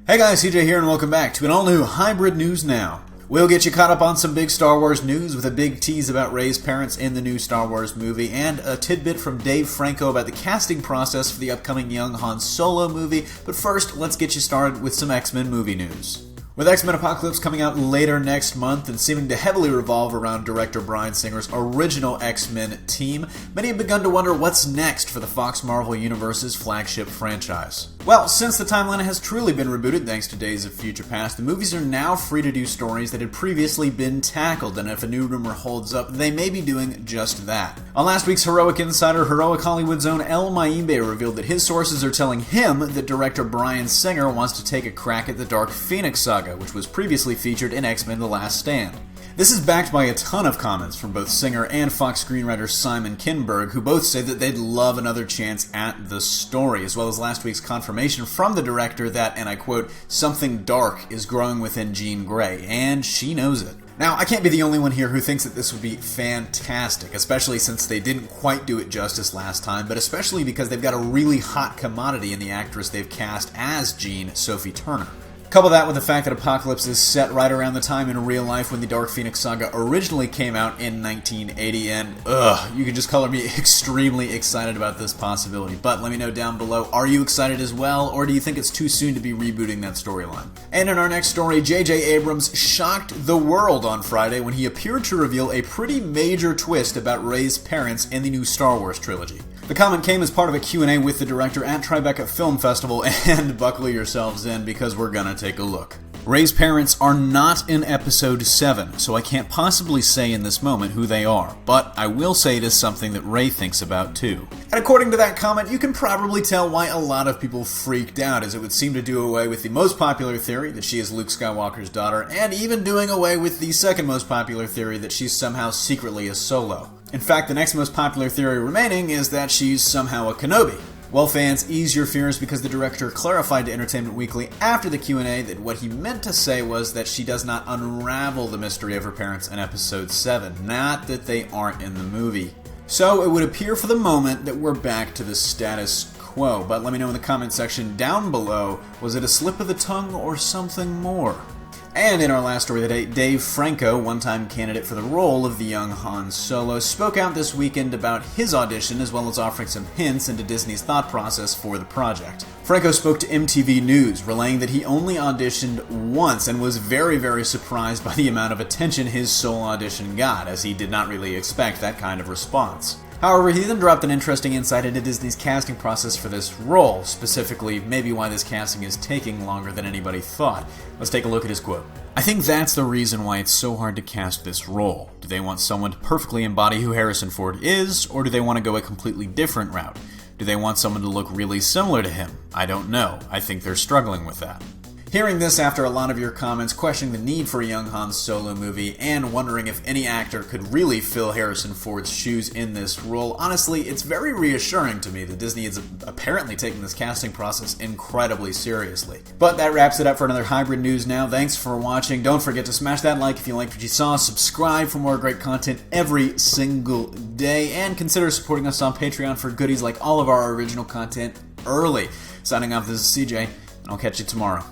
Hey guys, CJ here and welcome back to an all-new Hybrid News Now. We'll get you caught up on some big Star Wars news with a big tease about Rey's parents in the new Star Wars movie and a tidbit from Dave Franco about the casting process for the upcoming young Han Solo movie. But first, let's get you started with some X-Men movie news. With X-Men Apocalypse coming out later next month and seeming to heavily revolve around director Bryan Singer's original X-Men team, many have begun to wonder what's next for the Fox Marvel Universe's flagship franchise. Well, since the timeline has truly been rebooted thanks to Days of Future Past, the movies are now free to do stories that had previously been tackled, and if a new rumor holds up, they may be doing just that. On last week's Heroic Insider, Heroic Hollywood's own El Maibe revealed that his sources are telling him that director Bryan Singer wants to take a crack at the Dark Phoenix Saga, which was previously featured in X-Men The Last Stand. This is backed by a ton of comments from both Singer and Fox screenwriter Simon Kinberg, who both say that they'd love another chance at the story, as well as last week's confirmation from the director that, and I quote, "something dark is growing within Jean Grey, and she knows it." Now, I can't be the only one here who thinks that this would be fantastic, especially since they didn't quite do it justice last time, but especially because they've got a really hot commodity in the actress they've cast as Jean, Sophie Turner. Couple that with the fact that Apocalypse is set right around the time in real life when the Dark Phoenix Saga originally came out in 1980, and you can just color me extremely excited about this possibility. But let me know down below, are you excited as well, or do you think it's too soon to be rebooting that storyline? And in our next story, J.J. Abrams shocked the world on Friday when he appeared to reveal a pretty major twist about Rey's parents in the new Star Wars trilogy. The comment came as part of a Q&A with the director at Tribeca Film Festival, and buckle yourselves in because we're gonna take a look. Rey's parents are not in Episode 7, so I can't possibly say in this moment who they are, but I will say it is something that Rey thinks about too. And according to that comment, you can probably tell why a lot of people freaked out, as it would seem to do away with the most popular theory that she is Luke Skywalker's daughter, and even doing away with the second most popular theory that she's somehow secretly a Solo. In fact, the next most popular theory remaining is that she's somehow a Kenobi. Well, fans, ease your fears because the director clarified to Entertainment Weekly after the Q&A that what he meant to say was that she does not unravel the mystery of her parents in Episode 7, not that they aren't in the movie. So it would appear for the moment that we're back to the status quo, but let me know in the comment section down below, was it a slip of the tongue or something more? And in our last story of the day, Dave Franco, one-time candidate for the role of the young Han Solo, spoke out this weekend about his audition as well as offering some hints into Disney's thought process for the project. Franco spoke to MTV News, relaying that he only auditioned once and was very, very surprised by the amount of attention his solo audition got, as he did not really expect that kind of response. However, he then dropped an interesting insight into Disney's casting process for this role, specifically maybe why this casting is taking longer than anybody thought. Let's take a look at his quote. "I think that's the reason why it's so hard to cast this role. Do they want someone to perfectly embody who Harrison Ford is, or do they want to go a completely different route? Do they want someone to look really similar to him? I don't know. I think they're struggling with that." Hearing this after a lot of your comments questioning the need for a young Han Solo movie and wondering if any actor could really fill Harrison Ford's shoes in this role, honestly, it's very reassuring to me that Disney is apparently taking this casting process incredibly seriously. But that wraps it up for another Hybrid News Now. Thanks for watching. Don't forget to smash that like if you liked what you saw, subscribe for more great content every single day, and consider supporting us on Patreon for goodies like all of our original content early. Signing off, this is CJ, and I'll catch you tomorrow.